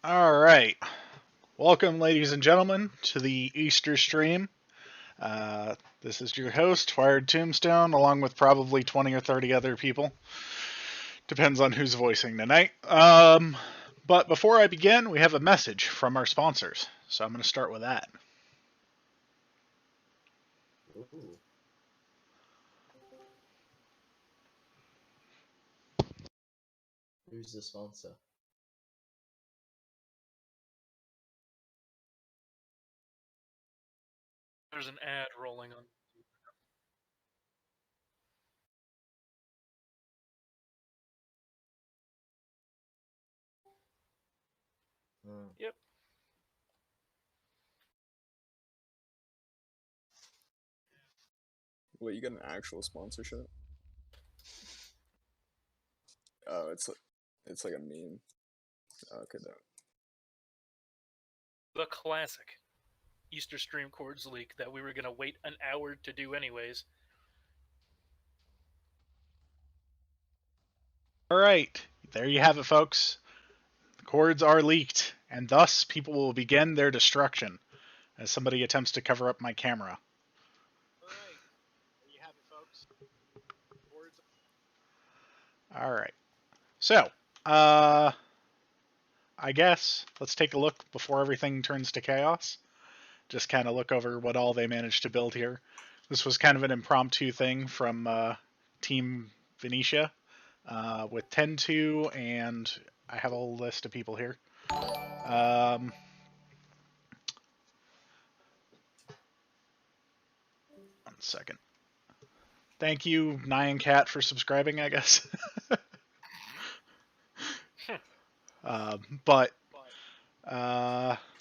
All right. Welcome, ladies and gentlemen, to the Easter stream. This is your host, Wired Tombstone, along with probably 20 or 30 other people. Depends on who's voicing tonight. But before I begin, we have a message from our sponsors. So I'm going to start with that. Ooh. Who's the sponsor? There's an ad rolling on. Yep. Wait, you got an actual sponsorship? Oh, it's like a meme. Okay, though. The classic Easter stream chords leak that we were going to wait an hour to do anyways. All right. There you have it, folks. The chords are leaked, and thus people will begin their destruction as somebody attempts to cover up my camera. All right. There you have it, folks. All right. So, I guess let's take a look before everything turns to chaos. Just kind of look over what all they managed to build here. This was kind of an impromptu thing from Team Venetia with 10-2, and I have a whole list of people here. One second. Thank you, Nyan Cat, for subscribing, I guess. But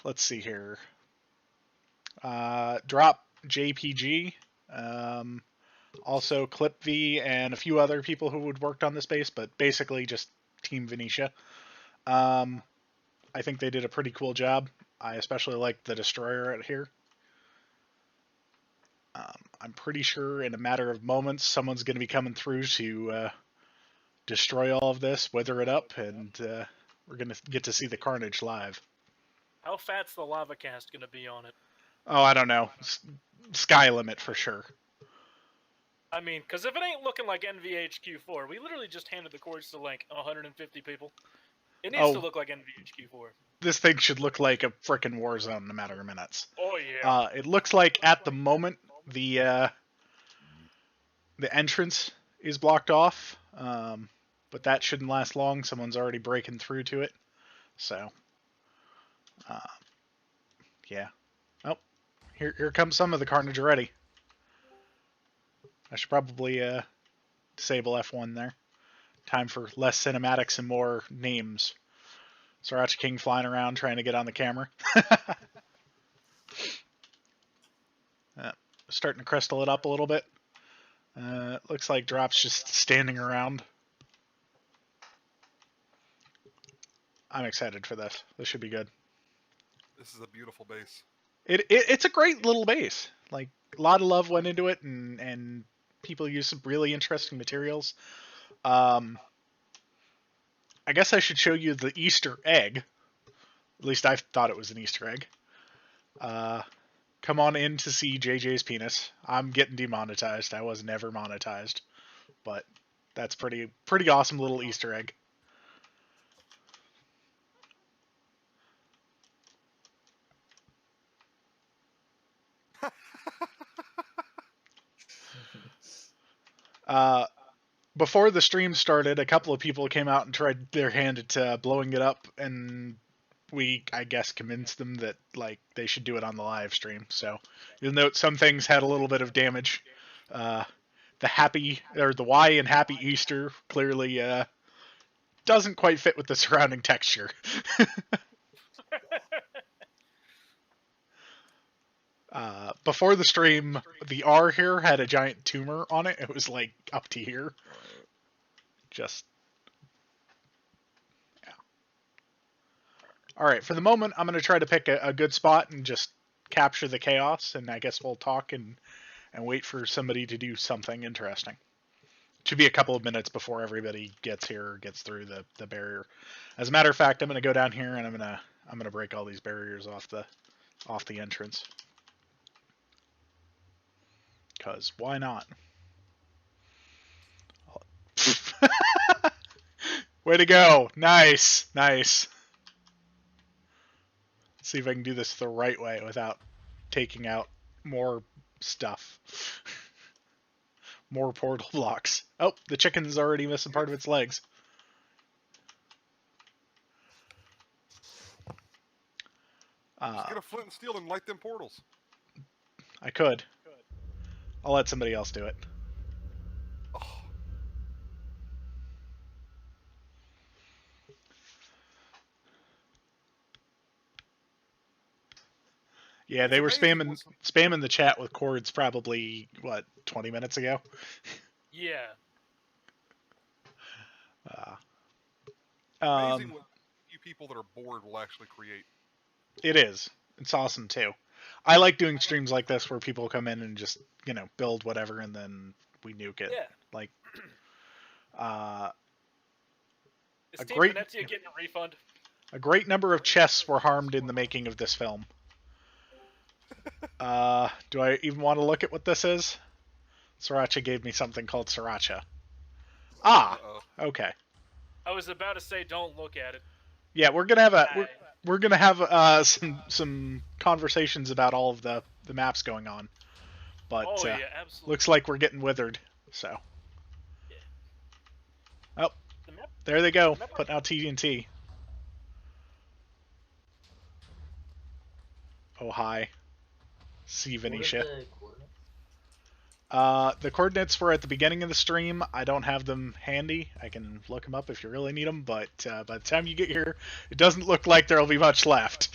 let's see here. Drop JPG, also Clip V, and a few other people who had worked on this base, but basically just Team Venetia. I think they did a pretty cool job. I especially like the destroyer out here. I'm pretty sure in a matter of moments someone's going to be coming through to destroy all of this, wither it up, and we're going to get to see the carnage live. How fat's the lava cast going to be on it? Oh, I don't know. Sky limit for sure. I mean, because if it ain't looking like NVHQ4, we literally just handed the chords to like 150 people. It needs to look like NVHQ4. This thing should look like a frickin' war zone in a matter of minutes. Oh yeah. It looks like at the moment the entrance is blocked off, but that shouldn't last long. Someone's already breaking through to it, so yeah. Oh, here comes some of the carnage already. I should probably disable F1 there. Time for less cinematics and more names. Sriracha King flying around trying to get on the camera. Starting to crystal it up a little bit. Looks like Drop's just standing around. I'm excited for this. This should be good. This is a beautiful base. It's a great little base. Like, a lot of love went into it, and people used some really interesting materials. I guess I should show you the Easter egg. At least I thought it was an Easter egg. Come on in to see JJ's penis. I'm getting demonetized. I was never monetized, but that's pretty awesome little Easter egg. Before the stream started, a couple of people came out and tried their hand at blowing it up, and we, I guess, convinced them that like they should do it on the live stream. So you'll note some things had a little bit of damage. The Y in Happy Easter clearly doesn't quite fit with the surrounding texture. Before the stream, the R here had a giant tumor on it. It was like up to here. Just, yeah. All right, for the moment, I'm going to try to pick a good spot and just capture the chaos, and I guess we'll talk and wait for somebody to do something interesting. should be a couple of minutes before everybody gets here or gets through the barrier. As a matter of fact, I'm going to go down here and I'm going to break all these barriers off the entrance. Cause why not? Way to go! Nice, nice. Let's see if I can do this the right way without taking out more stuff. More portal blocks. Oh, the chicken's already missing part of its legs. Just get a flint and steel and light them portals. I could. I'll let somebody else do it. Oh. Yeah, they were spamming the chat with chords probably, what, 20 minutes ago? Yeah. Amazing what few people that are bored will actually create. It is. It's awesome, too. I like doing streams like this where people come in and just, build whatever and then we nuke it. Yeah. Like, Is Team Venezia getting a refund? A great number of chests were harmed in the making of this film. Do I even want to look at what this is? Sriracha gave me something called Sriracha. Ah, okay. I was about to say, don't look at it. Yeah, we're gonna have some conversations about all of the maps going on, but yeah, absolutely. looks like we're getting withered. So, yeah. Oh, there they go, putting out TNT. Oh hi, see Venetia. The coordinates were at the beginning of the stream. I don't have them handy. I can look them up if you really need them, but by the time you get here, it doesn't look like there'll be much left.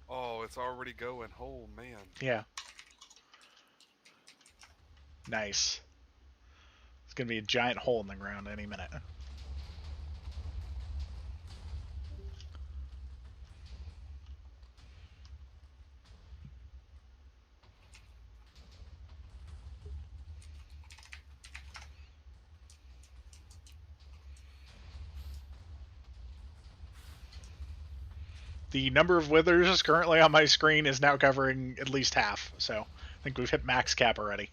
Oh, it's already going. Oh, man. Yeah. Nice. It's going to be a giant hole in the ground any minute. The number of withers currently on my screen is now covering at least half, so I think we've hit max cap already.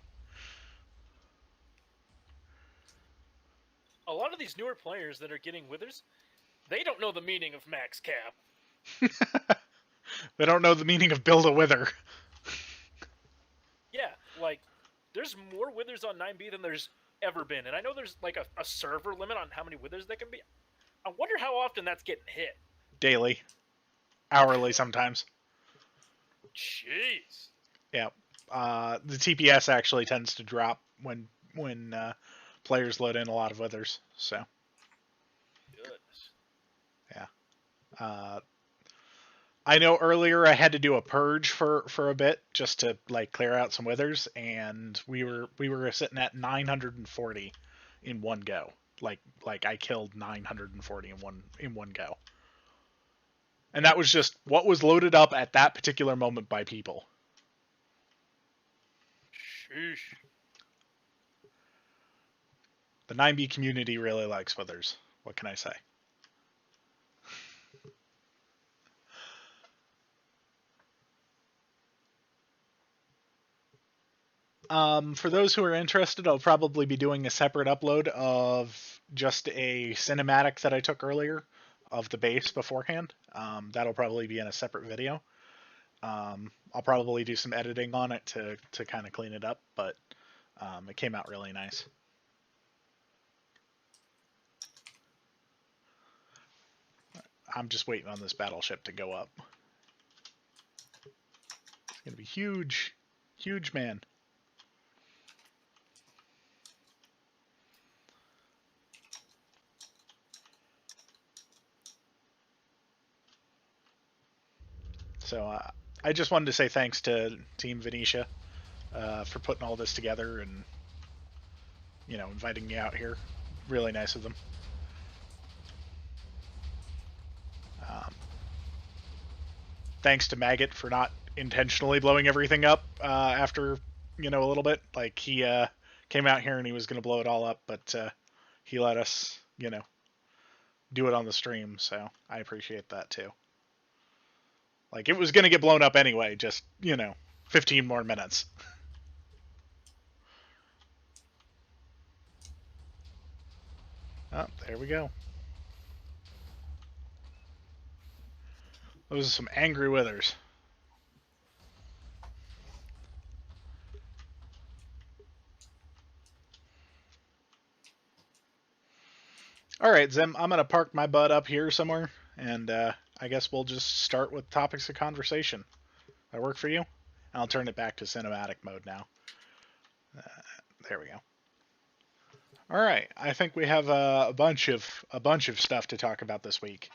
A lot of these newer players that are getting withers, they don't know the meaning of max cap. They don't know the meaning of build a wither. Yeah, like, there's more withers on 9B than there's ever been, and I know there's like a server limit on how many withers there can be. I wonder how often that's getting hit. Daily. Hourly sometimes. Jeez. Yeah. The TPS actually tends to drop when players load in a lot of withers. So. Goodness. Yeah. I know earlier I had to do a purge for a bit just to like clear out some withers, and we were sitting at 940 in one go. Like I killed 940 in one go. And that was just what was loaded up at that particular moment by people. Sheesh. The 9B community really likes withers. What can I say? For those who are interested, I'll probably be doing a separate upload of just a cinematic that I took earlier of the base beforehand. That'll probably be in a separate video. I'll probably do some editing on it to kind of clean it up, but it came out really nice. I'm just waiting on this battleship to go up. It's going to be huge. Huge, man. So I just wanted to say thanks to Team Venetia for putting all this together and, inviting me out here. Really nice of them. Thanks to Maggot for not intentionally blowing everything up after a little bit. Like he came out here and he was going to blow it all up, but he let us do it on the stream, so I appreciate that too. Like it was going to get blown up anyway, just 15 more minutes. Oh, there we go. Those are some angry withers. All right, Zim, I'm going to park my butt up here somewhere, and I guess we'll just start with topics of conversation. That work for you? I'll turn it back to cinematic mode now. There we go. All right, I think we have a bunch of stuff to talk about this week.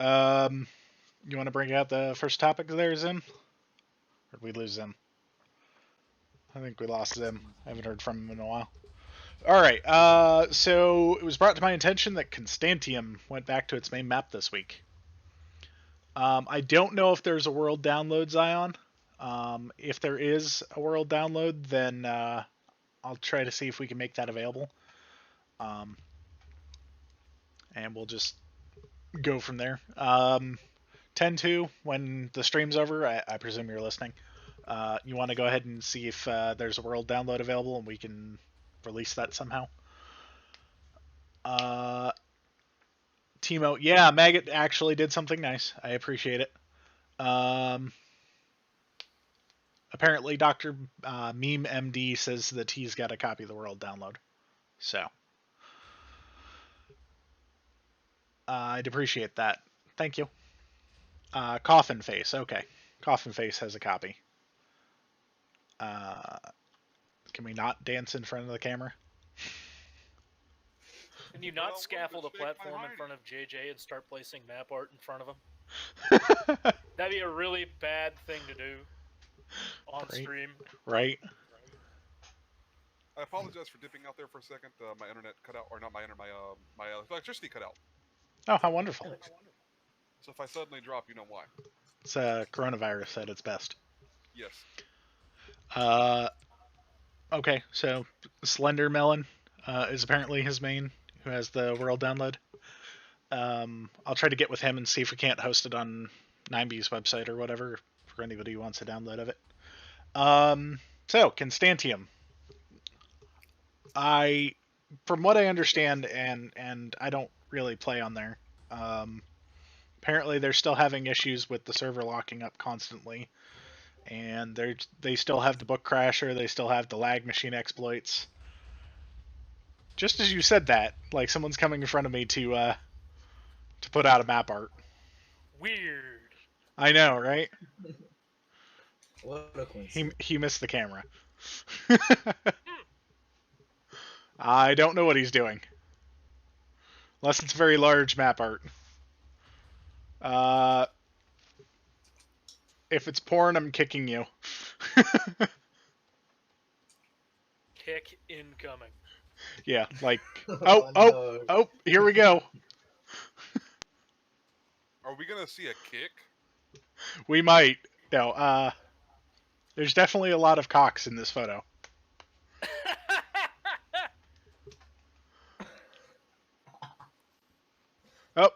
You want to bring out the first topic there, Zim? Or did we lose Zim? I think we lost Zim. I haven't heard from him in a while. All right, so it was brought to my attention that Constantiam went back to its main map this week. I don't know if there's a world download, Zion. If there is a world download, then I'll try to see if we can make that available. And we'll just go from there. 10-2, when the stream's over, I presume you're listening. You want to go ahead and see if there's a world download available and we can release that somehow. Timo, yeah, Maggot actually did something nice. I appreciate it. Apparently, Dr. Meme MD says that he's got a copy of the world download. So, I'd appreciate that. Thank you. Coffin Face, okay. Coffin Face has a copy. Can we not dance in front of the camera? Can you not scaffold a platform in front of JJ and start placing map art in front of him? That'd be a really bad thing to do on stream. Right. I apologize for dipping out there for a second. My internet cut out, or not my internet, my electricity cut out. Oh, how wonderful. So if I suddenly drop, you know why. It's coronavirus at its best. Yes. Okay, so Slender Melon is apparently his main, who has the world download. I'll try to get with him and see if we can't host it on 9B's website or whatever for anybody who wants a download of it. So, Constantiam. From what I understand, and I don't really play on there, apparently they're still having issues with the server locking up constantly. And they still have the book crasher, they still have the lag machine exploits. Just as you said that, like someone's coming in front of me to put out a map art. Weird. I know, right? What a coincidence. He missed the camera. I don't know what he's doing. Unless it's very large map art. If it's porn, I'm kicking you. Kick incoming. Yeah, like, No. oh, here we go. Are we gonna see a kick? We might. No, there's definitely a lot of cocks in this photo. Oh.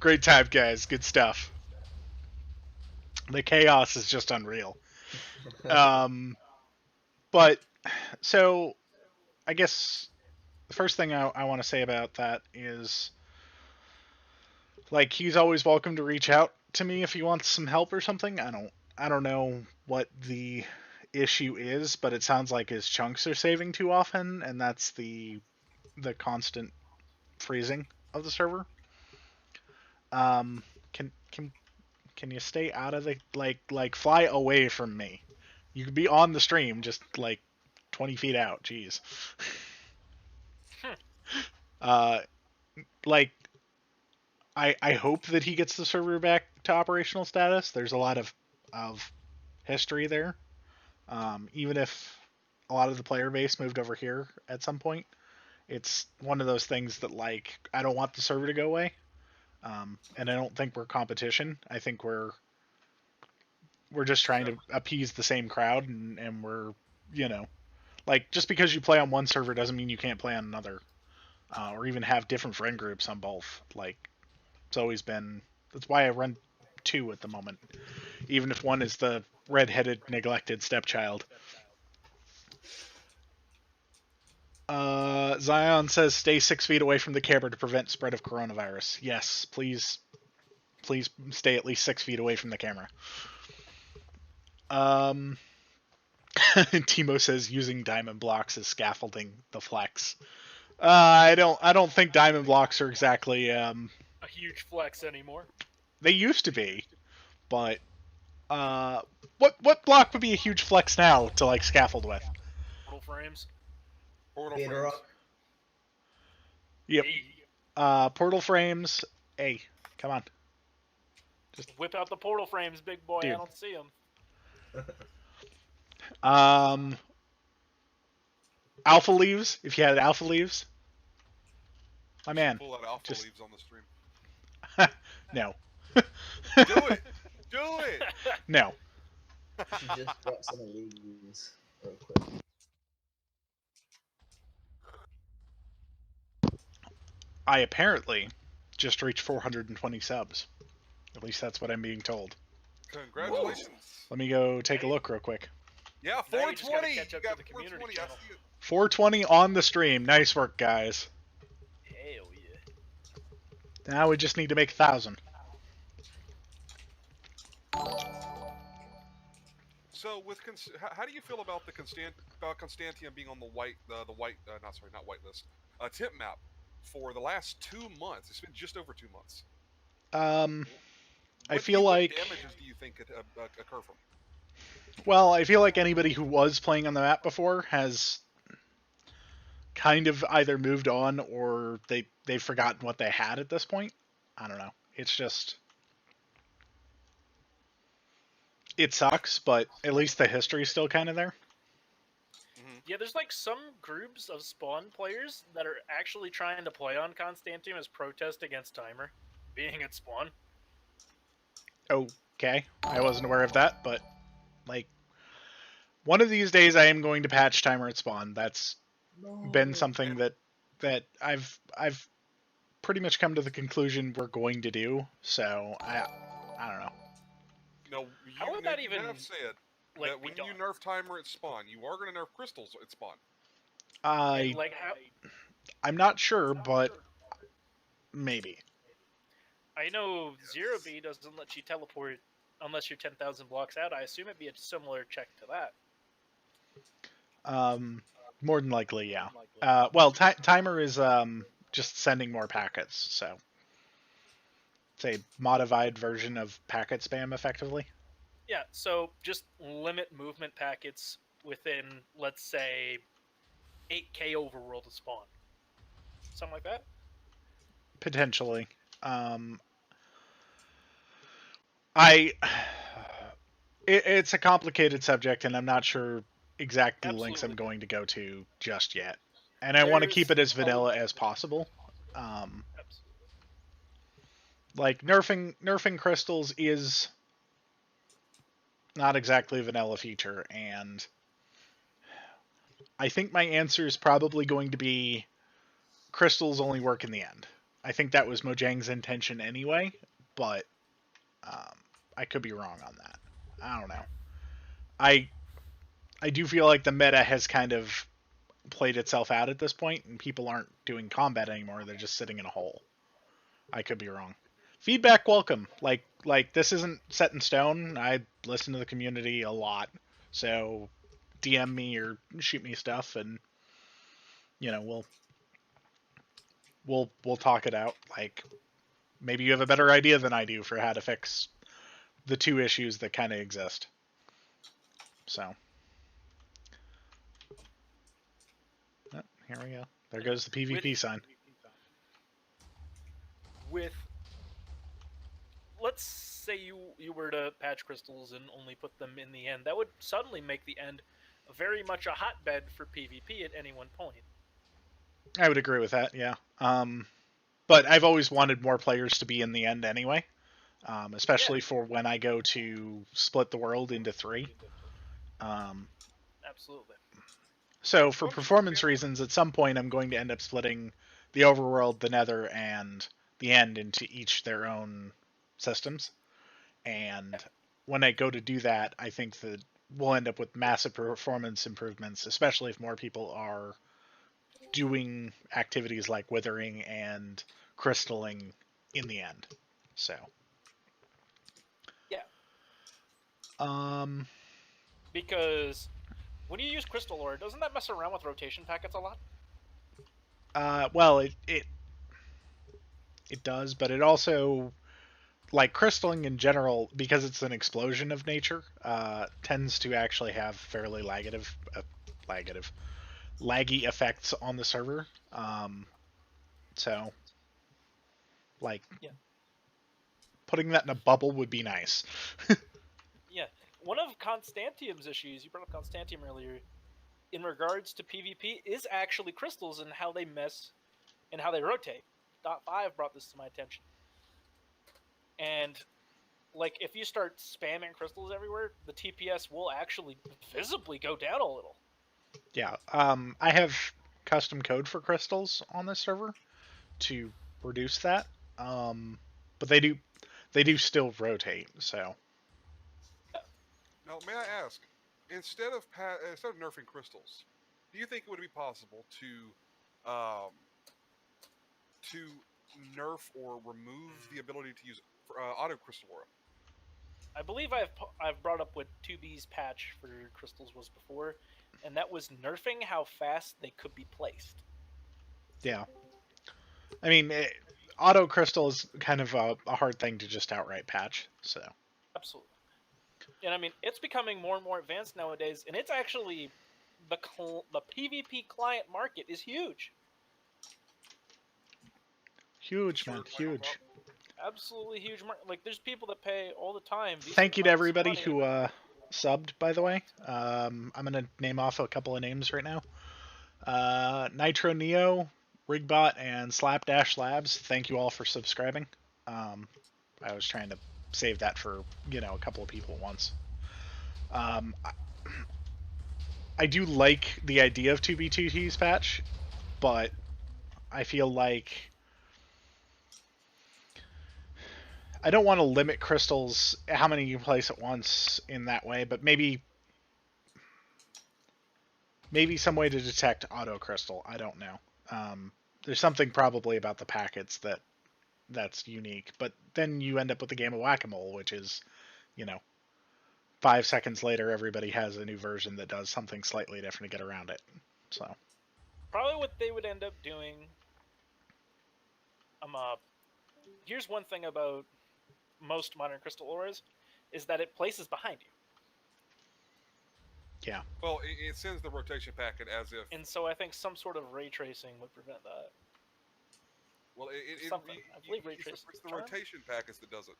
Great time, guys. Good stuff. The chaos is just unreal. But, so, I guess the first thing I want to say about that is, like, he's always welcome to reach out to me if he wants some help or something. I don't know what the issue is, but it sounds like his chunks are saving too often, and that's the constant freezing of the server. Can you stay out of the like fly away from me? You could be on the stream, just like 20 feet out. Jeez. Like I hope that he gets the server back to operational status. There's a lot of history there. Even if a lot of the player base moved over here at some point, It's one of those things that like I don't want the server to go away, and I don't think we're competition. I think we're just trying to appease the same crowd, and we're you know like just because you play on one server doesn't mean you can't play on another, or even have different friend groups on both. Like it's always been. That's why I run two at the moment, even if one is the red-headed, neglected stepchild. Zion says stay 6 feet away from the camera to prevent spread of coronavirus. Yes, please stay at least 6 feet away from the camera. Timo says using diamond blocks as scaffolding the flex. I don't think diamond blocks are exactly a huge flex anymore. They used to be, but what block would be a huge flex now to like scaffold with? Portal frames. Portal Gator frames. Rock. Yep. Hey, Portal frames. Hey, come on. whip out the portal frames, big boy. Dude. I don't see them. Alpha leaves. If you had alpha leaves, my man. Pull out alpha just- leaves on the stream. No. Do it. Do it. No. She just dropped some of these real quick. I apparently just reached 420 subs. At least that's what I'm being told. Congratulations. Let me go take a look real quick. Yeah, Now you just gotta 420. catch You up to got the community 420. channel. I see it. 420 on the stream. Nice work, guys. Hell yeah. Now we just need to make 1,000. So with how do you feel about the Constantiam being on the white not whitelist tip map for the last 2 months? It's been just over 2 months. I feel like what damages do you think could occur from? well, I feel like anybody who was playing on the map before has kind of either moved on or they've forgotten what they had at this point. I don't know. It's just it sucks, but at least the history's still kind of there. Yeah, there's like some groups of spawn players that are actually trying to play on Constantiam as protest against timer being at spawn. Okay, I wasn't aware of that, but like one of these days I am going to patch timer at spawn. That's been something that I've pretty much come to the conclusion we're going to do. So I don't know. No, How would that even, have said like, that be when you done? nerf timer at spawn, you are going to nerf crystals at spawn. And, like, how, I'm not sure, but maybe. I know Zero B doesn't let you teleport unless you're 10,000 blocks out. I assume it'd be a similar check to that. More than likely, yeah. Well, timer is just sending more packets, so it's a modified version of packet spam, effectively. Yeah, so just limit movement packets within, let's say, 8k overworld to spawn. Something like that? Potentially. It's a complicated subject, and I'm not sure exact links I'm going to go to just yet. And I want to keep it as vanilla as possible. Like nerfing crystals is not exactly a vanilla feature, and I think my answer is probably going to be crystals only work in the end. I think that was Mojang's intention anyway, but I could be wrong on that. I don't know. I do feel like the meta has kind of played itself out at this point, and people aren't doing combat anymore. They're just sitting in a hole. I could be wrong. Feedback welcome. Like this isn't set in stone. I listen to the community a lot, so DM me or shoot me stuff, and we'll talk it out. Like maybe you have a better idea than I do for how to fix the two issues that kind of exist. So, oh, here we go. There goes the PvP sign. Let's say you were to patch crystals and only put them in the end, that would suddenly make the end very much a hotbed for PvP at any one point. I would agree with that. Yeah. But I've always wanted more players to be in the end anyway, especially for when I go to split the world into 3. Absolutely. So for Well, I'm just performance understanding- reasons, at some point I'm going to end up splitting the overworld, the nether, and the end into each their own systems. And when I go to do that, I think that we'll end up with massive performance improvements, especially if more people are doing activities like withering and crystalling in the end. So Yeah. Um, Because when you use crystal ore, doesn't that mess around with rotation packets a lot? well, it does, but it also, like crystalling in general, because it's an explosion of nature, tends to actually have fairly laggy effects on the server. So, like, Yeah. putting that in a bubble would be nice. Yeah. One of Constantium's issues, you brought up Constantium earlier, in regards to PvP, is actually crystals and how they mess and how they rotate. .5 brought this to my attention. And, like, if you start spamming crystals everywhere, the TPS will actually visibly go down a little. Yeah. I have custom code for crystals on this server to reduce that. But they do still rotate. So Now, may I ask, instead of nerfing crystals, do you think it would be possible to nerf or remove the ability to use auto crystal aura? I believe I've brought up what 2B's patch for crystals was before, and that was nerfing how fast they could be placed. yeah. I mean, auto crystal is kind of a hard thing to just outright patch. So Absolutely. And I mean, it's becoming more and more advanced nowadays, and it's actually the PvP client market is huge. huge, Sure, man, why not? huge. Absolutely huge market. Like, there's people that pay all the time. Thank you to decent amounts of everybody money. who subbed, by the way. I'm gonna name off a couple of names right now. Nitro Neo, Rigbot, and Slapdash Labs. Thank you all for subscribing. I was trying to save that for a couple of people at once. I do like the idea of 2B2T's patch, but I feel like I don't want to limit crystals, how many you place at once in that way, but maybe some way to detect auto crystal. I don't know. There's something probably about the packets that's unique, but then you end up with a game of whack-a-mole, which is, 5 seconds later, everybody has a new version that does something slightly different to get around it. So Probably what they would end up doing. Here's one thing about most modern crystal auras is that it places behind you. yeah. Well, it sends the rotation packet as if. And so I think some sort of ray tracing would prevent that. Well, Something. I believe ray tracing. It's the rotation packets that does it.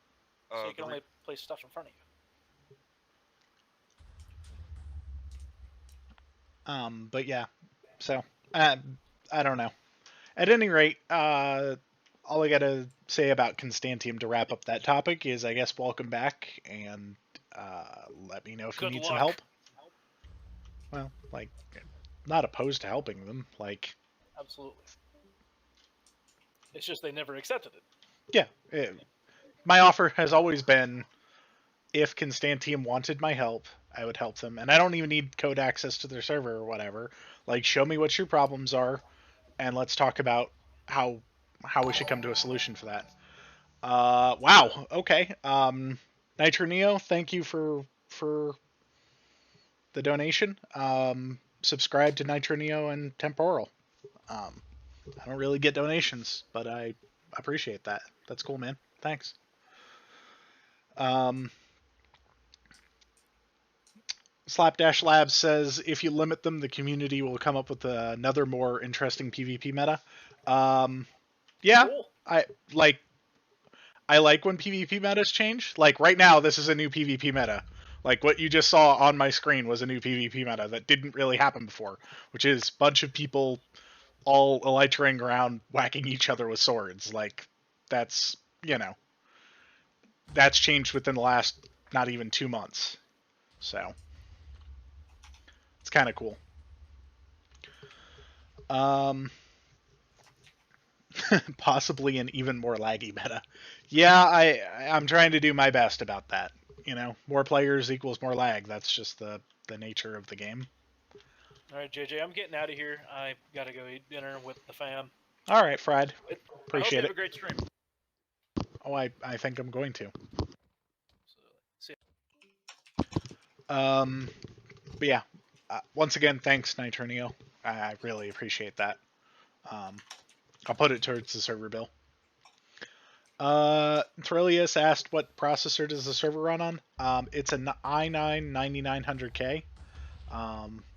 So you can only place stuff in front of you. But yeah. So I don't know. At any rate, all I gotta say about Constantium to wrap up that topic is, I guess, welcome back, and let me know if you Good need some luck. help. Well, like, not opposed to helping them. Like, Absolutely. It's just they never accepted it. yeah, my offer has always been, if Constantium wanted my help, I would help them, and I don't even need code access to their server or whatever. Like, show me what your problems are, and let's talk about how we should come to a solution for that. Wow. Okay. Nitro Neo, thank you for the donation. Subscribe to Nitro Neo and Temporal. I don't really get donations, but I appreciate that. That's cool, man. Thanks. Slapdash Labs says, if you limit them, the community will come up with another more interesting PvP meta. Yeah, Cool. I like when PvP metas change. Like right now, this is a new PvP meta. Like what you just saw on my screen was a new PvP meta that didn't really happen before, which is a bunch of people all elytraing around whacking each other with swords. Like, that's, that's changed within the last not even 2 months. So, it's kind of cool. Possibly an even more laggy meta. Yeah, I'm trying to do my best about that. More players equals more lag. That's just the nature of the game. All right, JJ, I'm getting out of here. I gotta go eat dinner with the fam. All right, Fried. I hope you Appreciate have it. a great stream. Oh, I think I'm going to. See But yeah, once again, thanks, Nitronio. I really appreciate that. I'll put it towards the server bill. Thrilius asked what processor does the server run on. It's an i9 9900K,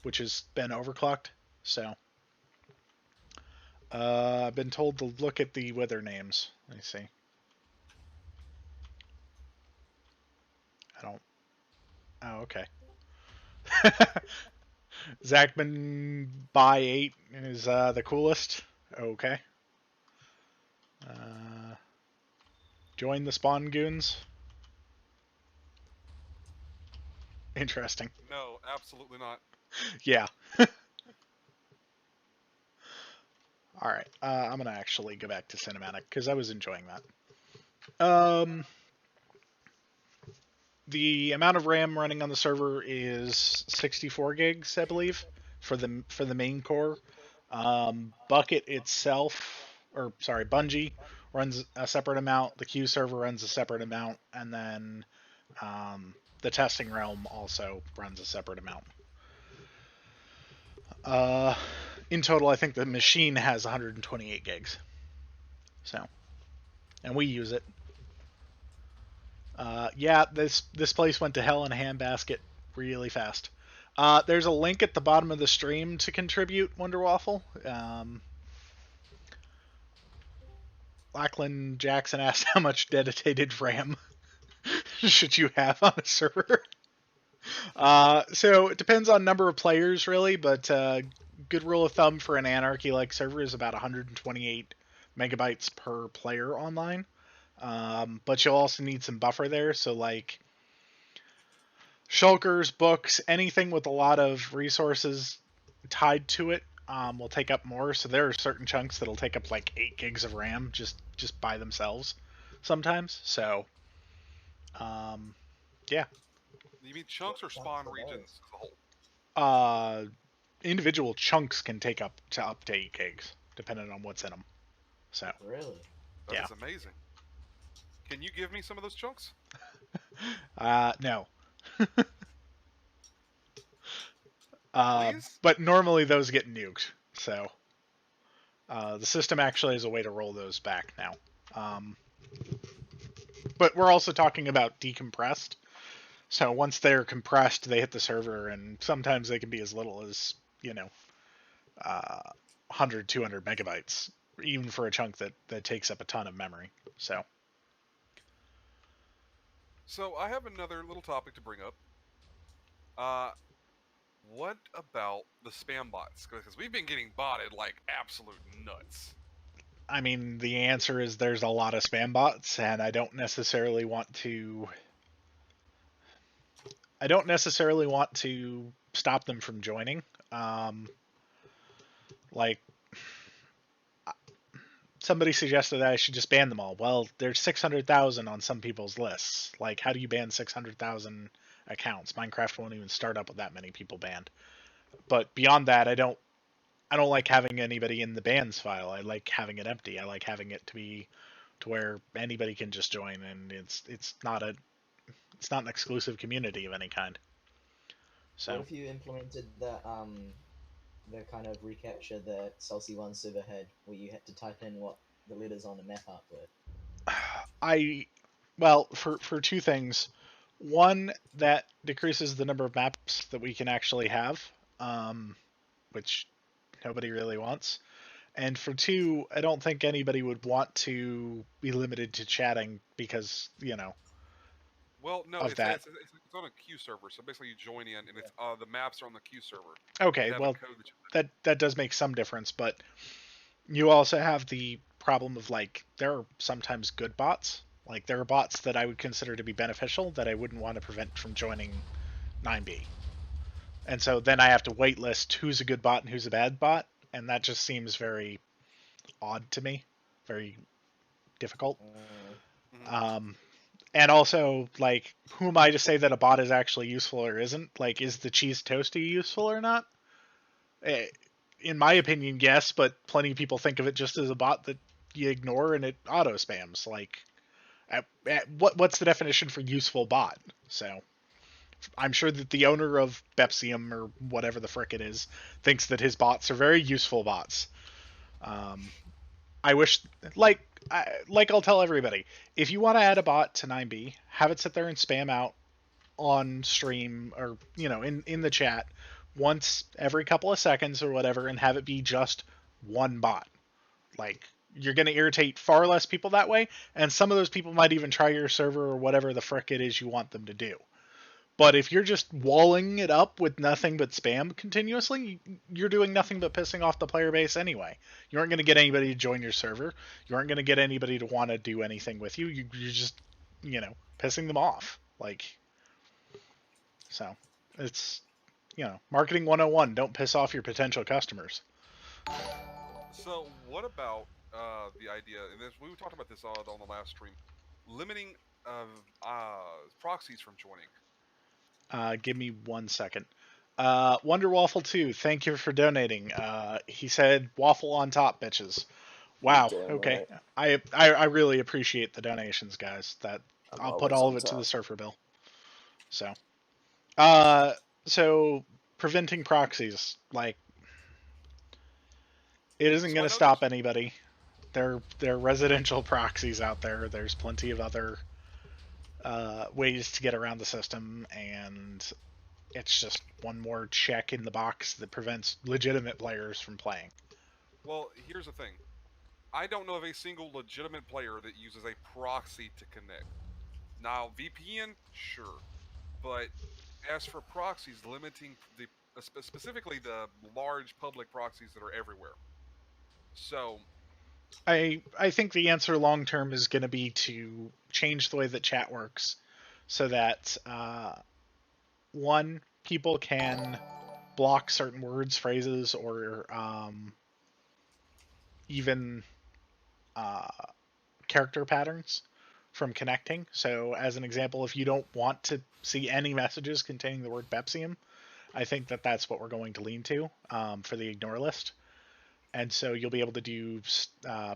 which has been overclocked. So, I've been told to look at the wither names. Let me see. I don't. Oh, okay. Zachman by 8 is the coolest. Okay. Join the spawn goons. Interesting. No, absolutely not. Yeah. Alright, I'm gonna actually go back to cinematic, because I was enjoying that. The amount of RAM running on the server is 64 gigs, I believe, for the main core. Bucket itself, or sorry, Bungie runs a separate amount. The Q server runs a separate amount, and then the testing realm also runs a separate amount. In total, I think the machine has 128 gigs. So, and we use it. Yeah, this place went to hell in a handbasket really fast. There's a link at the bottom of the stream to contribute, Wonder Waffle. Lachlan Jackson asked how much dedicated RAM should you have on a server. So it depends on number of players, really, but good rule of thumb for an Anarchy-like server is about 128 megabytes per player online. But you'll also need some buffer there, so like shulkers, books, anything with a lot of resources tied to it will take up more. So there are certain chunks that'll take up like 8 gigs of RAM just by themselves sometimes. So, yeah. You mean chunks or spawn regions as a whole? Individual chunks can take up to 8 gigs depending on what's in them. So Really? That is amazing. Can you give me some of those chunks? no. Please? But normally those get nuked. So the system actually has a way to roll those back now. But we're also talking about decompressed. So once they're compressed, they hit the server, and sometimes they can be as little as 100, 200 megabytes, even for a chunk that takes up a ton of memory. So I have another little topic to bring up. What about the spam bots? Because we've been getting botted like absolute nuts. I mean, the answer is there's a lot of spam bots, and I don't necessarily want to stop them from joining. Like, somebody suggested that I should just ban them all. Well, there's 600,000 on some people's lists. Like, how do you ban 600,000 accounts? Minecraft won't even start up with that many people banned. But beyond that, I don't like having anybody in the bans file. I like having it empty. I like having it to be to where anybody can just join, and it's not an exclusive community of any kind. So what if you implemented the kind of recapture that Celsi One server had, where you had to type in what the letters on the map art were? Well, for two things. One, that decreases the number of maps that we can actually have, which nobody really wants. And for two, I don't think anybody would want to be limited to chatting because, Well, no, of that. it's on a queue server. So basically, you join in, and it's the maps are on the queue server. Okay, They have well, a code that you that does make some difference, but you also have the problem of like there are sometimes good bots. Like there are bots that I would consider to be beneficial that I wouldn't want to prevent from joining 9B. And so then I have to waitlist who's a good bot and who's a bad bot, and that just seems very odd to me, very difficult. Mhm. Um, and also, like, who am I to say that a bot is actually useful or isn't? Like, is the cheese toasty useful or not? In my opinion, yes, but plenty of people think of it just as a bot that you ignore and it auto spams. Like, what's the definition for useful bot? So I'm sure that the owner of Bepsium or whatever the frick it is thinks that his bots are very useful bots. Um, I wish, like, like I'll tell everybody, if you want to add a bot to 9B, have it sit there and spam out on stream or in the chat once every couple of seconds or whatever, and have it be just one bot. Like, you're going to irritate far less people that way, and some of those people might even try your server or whatever the frick it is you want them to do. But if you're just walling it up with nothing but spam continuously, you're doing nothing but pissing off the player base anyway. You aren't going to get anybody to join your server. You aren't going to get anybody to want to do anything with you. You're just, pissing them off. Like, so it's, marketing 101. Don't piss off your potential customers. So what about the idea? And this, we talked about this on the last stream, limiting proxies from joining. Give me 1 second. Wonder Waffle 2, thank you for donating. He said, waffle on top, bitches. Wow. Damn Okay. right. I really appreciate the donations, guys. That I'm I'll put always all on of it to the top. surfer bill. So, uh, so preventing proxies, like, it isn't So going I to know stop there's anybody. There are residential proxies out there. There's plenty of other ways to get around the system, and it's just one more check in the box that prevents legitimate players from playing. well, here's the thing. I don't know of a single legitimate player that uses a proxy to connect. Now, VPN, sure, but as for proxies, limiting specifically the large public proxies that are everywhere. So, I think the answer long term is going to be to change the way that chat works, so that one, people can block certain words, phrases, or even uh, character patterns from connecting. So, as an example, if you don't want to see any messages containing the word Bepsium, I think that that's what we're going to lean to for the ignore list. And so you'll be able to do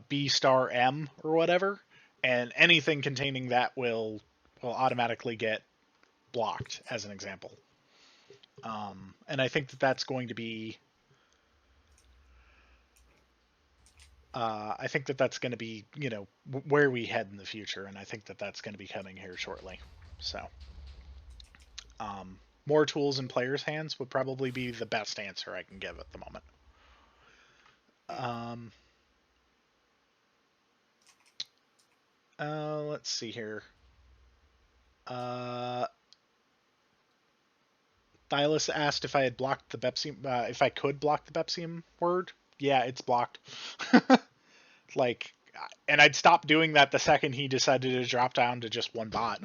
B star M or whatever, and anything containing that will automatically get blocked, as an example. And I think that that's going to be I think that that's going to be, where we head in the future, and I think that that's going to be coming here shortly. So, more tools in players' hands would probably be the best answer I can give at the moment. Let's see here. Thylus asked if I had blocked the Bepsium, if I could block the Bepsium word. Yeah, it's blocked. Like, and I'd stop doing that the second he decided to drop down to just one bot.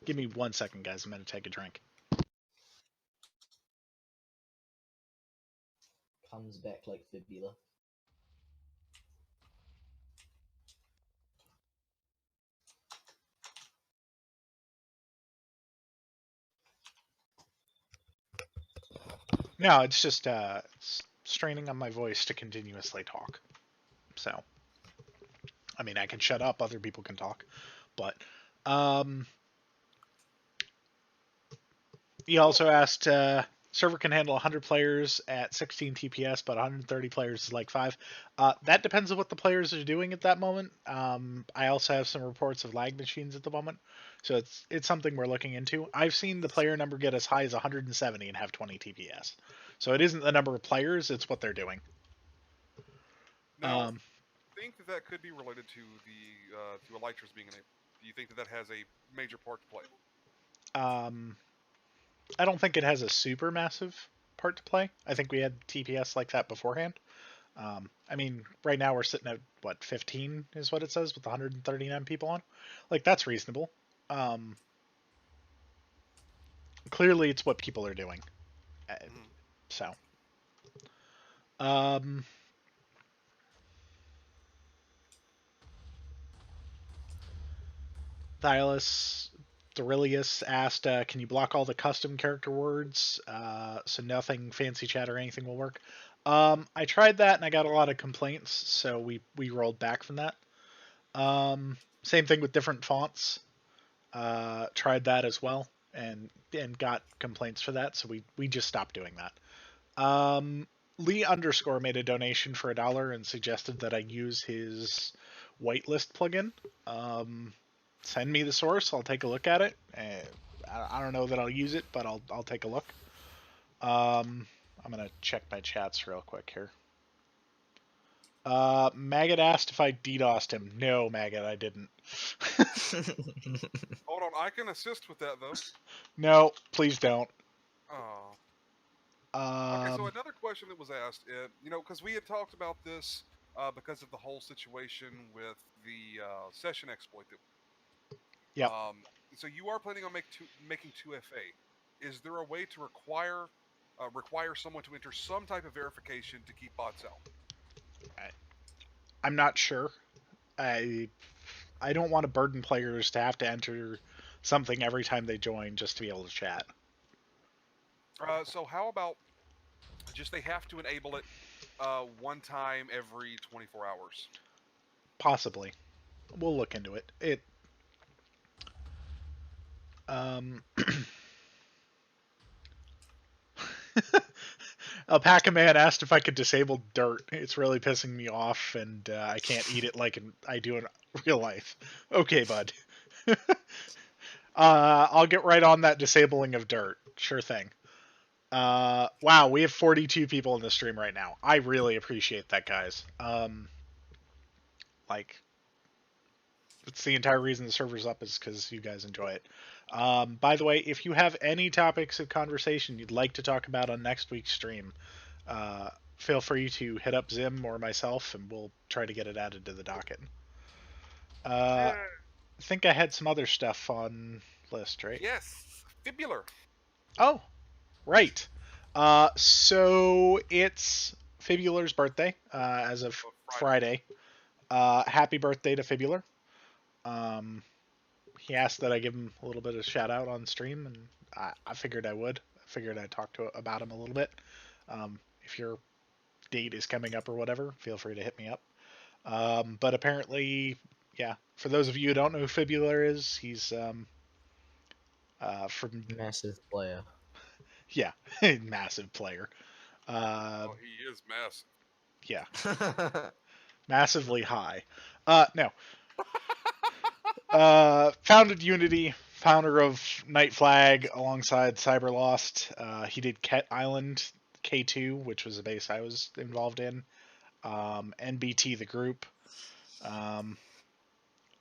Give me 1 second, guys. I'm gonna take a drink. Comes back like fibula. No, it's just straining on my voice to continuously talk. So, I mean, I can shut up. Other people can talk, but he also asked, server can handle 100 players at 16 TPS, but 130 players is like 5. That depends on what the players are doing at that moment. I also have some reports of lag machines at the moment, so it's something we're looking into. I've seen the player number get as high as 170 and have 20 TPS. So it isn't the number of players, it's what they're doing. now, I think that could be related to the to Elytras being enabled. Do you think that has a major part to play? I don't think it has a super massive part to play. I think we had TPS like that beforehand. I mean, right now we're sitting at what 15 is what it says with 139 people on. Like that's reasonable. Um, Clearly, it's what people are doing. Mhm. So, um, Thylus Thorilius asked, "Can you block all the custom character words so nothing fancy chat or anything will work?" I tried that and I got a lot of complaints, so we rolled back from that. Same thing with different fonts. Tried that as well and got complaints for that, so we just stopped doing that. Lee underscore made a donation for $1 and suggested that I use his whitelist plugin. Send me the source. I'll take a look at it. I don't know that I'll use it, but I'll take a look. I'm gonna check my chats real quick here. Maggot asked if I DDoSed him. No, Maggot, I didn't. Hold on, I can assist with that though. No, please don't. Oh. Okay, so another question that was asked, because we had talked about this because of the whole situation with the session exploit. Yep. So you are planning on making 2FA. Is there a way to require someone to enter some type of verification to keep bots out? I'm not sure. I don't want to burden players to have to enter something every time they join just to be able to chat. So how about just they have to enable it one time every 24 hours? Possibly. We'll look into it. Um, Alpaca Man asked if I could disable dirt. It's really pissing me off, and I can't eat it like I do in real life. Okay, bud. I'll get right on that disabling of dirt. Sure thing. Wow, we have 42 people in the stream right now. I really appreciate that, guys. Like, that's the entire reason the server's up is because you guys enjoy it. By the way, if you have any topics of conversation you'd like to talk about on next week's stream, feel free to hit up Zim or myself, and we'll try to get it added to the docket. I think I had some other stuff on list, right? Yes, fibular. Oh, right. So it's Fibular's birthday as of Friday. Happy birthday to Fibular. He asked that I give him a little bit of shout out on stream, and I figured I would. I figured I'd talk about him a little bit. If your date is coming up or whatever, feel free to hit me up. But apparently, yeah, for those of you who don't know who Fibular is, he's from Massive player. Yeah, massive player. He is massive. Yeah, massively high. No. Founded Unity, founder of Night Flag alongside Cyberlost. He did Ket Island K2, which was a base I was involved in. NBT the group.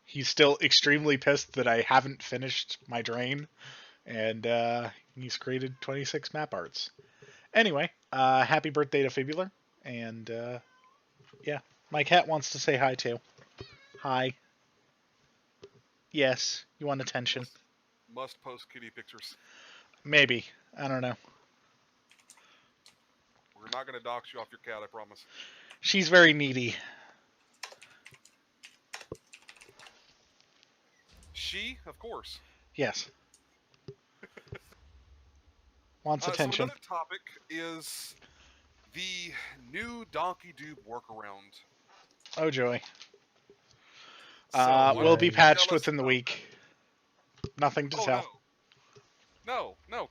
He's still extremely pissed that I haven't finished my drain, and he's created 26 map arts. Anyway, happy birthday to Fibular, and yeah, my cat wants to say hi too. Hi. Yes, you want attention. Must post kitty pictures. Maybe. I don't know. We're not going to dox you off your cat, I promise. She's very needy. She, of course. Yes. Wants attention. So another topic is the new Donkey Dupe workaround. Oh joy. So will be patched tell us within the about week. Nothing to Oh, tell. no. No.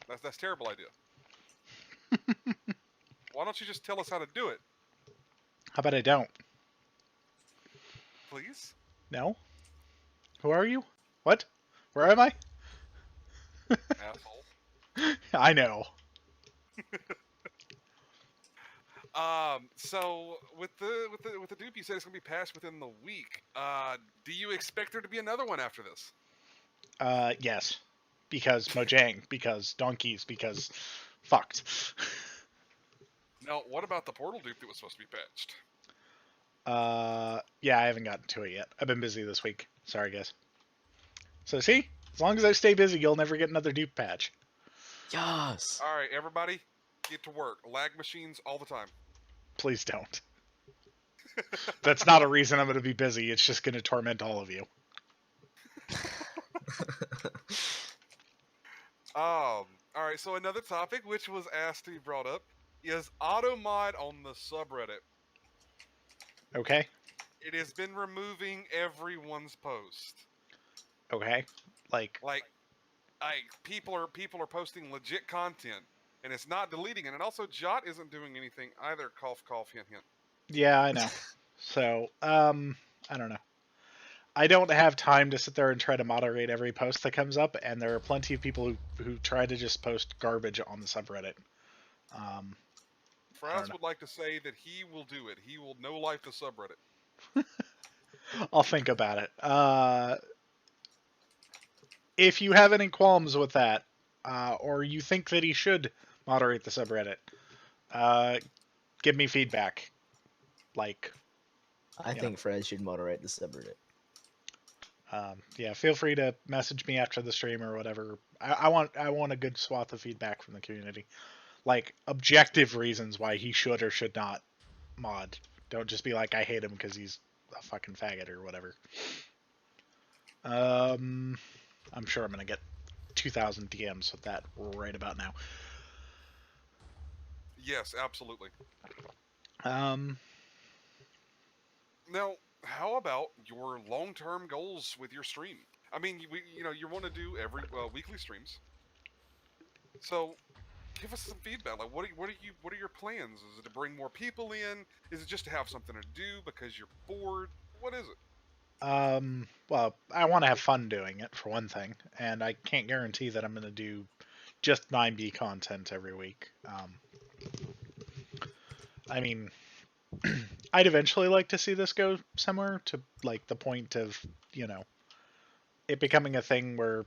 That's a terrible idea. Why don't you just tell us how to do it, How about I don't? please? No? Who are you? What? Where am I? Asshole. I know. So with the dupe, you said it's gonna be passed within the week. Do you expect there to be another one after this? Yes, because Mojang, because donkeys, because fucked. Now, what about the portal dupe that was supposed to be patched? Yeah, I haven't gotten to it yet. I've been busy this week. Sorry, guys. So see, as long as I stay busy, you'll never get another dupe patch. Yes. All right, everybody, get to work. Lag machines all the time. Please don't. That's not a reason I'm going to be busy. It's just going to torment all of you. All right. So another topic which was asked to be brought up is auto mod on the subreddit. Okay. It has been removing everyone's post. Okay. Like, People are posting legit content, and it's not deleting it. And also, Jot isn't doing anything either. Cough, cough, hint, hint. yeah, I know. So, I don't know. I don't have time to sit there and try to moderate every post that comes up, and there are plenty of people who try to just post garbage on the subreddit. Fraz would like to say that he will do it. He will no life the subreddit. I'll think about it. If you have any qualms with that, or you think that he should moderate the subreddit, give me feedback. Like, I think Fred should moderate the subreddit. yeah, feel free to message me after the stream or whatever. I want a good swath of feedback from the community, like objective reasons why he should or should not mod. Don't just be like, I hate him because he's a fucking faggot or whatever. I'm sure I'm gonna get 2,000 DMs with that right about now. Yes, absolutely. Um, Now, how about your long-term goals with your stream? I mean, you want to do every weekly streams. So, give us some feedback. Like, what are your plans? Is it to bring more people in? Is it just to have something to do because you're bored? What is it? well, I want to have fun doing it for one thing, and I can't guarantee that I'm going to do just 9B content every week. I mean, I'd eventually like to see this go somewhere to like the point of, it becoming a thing where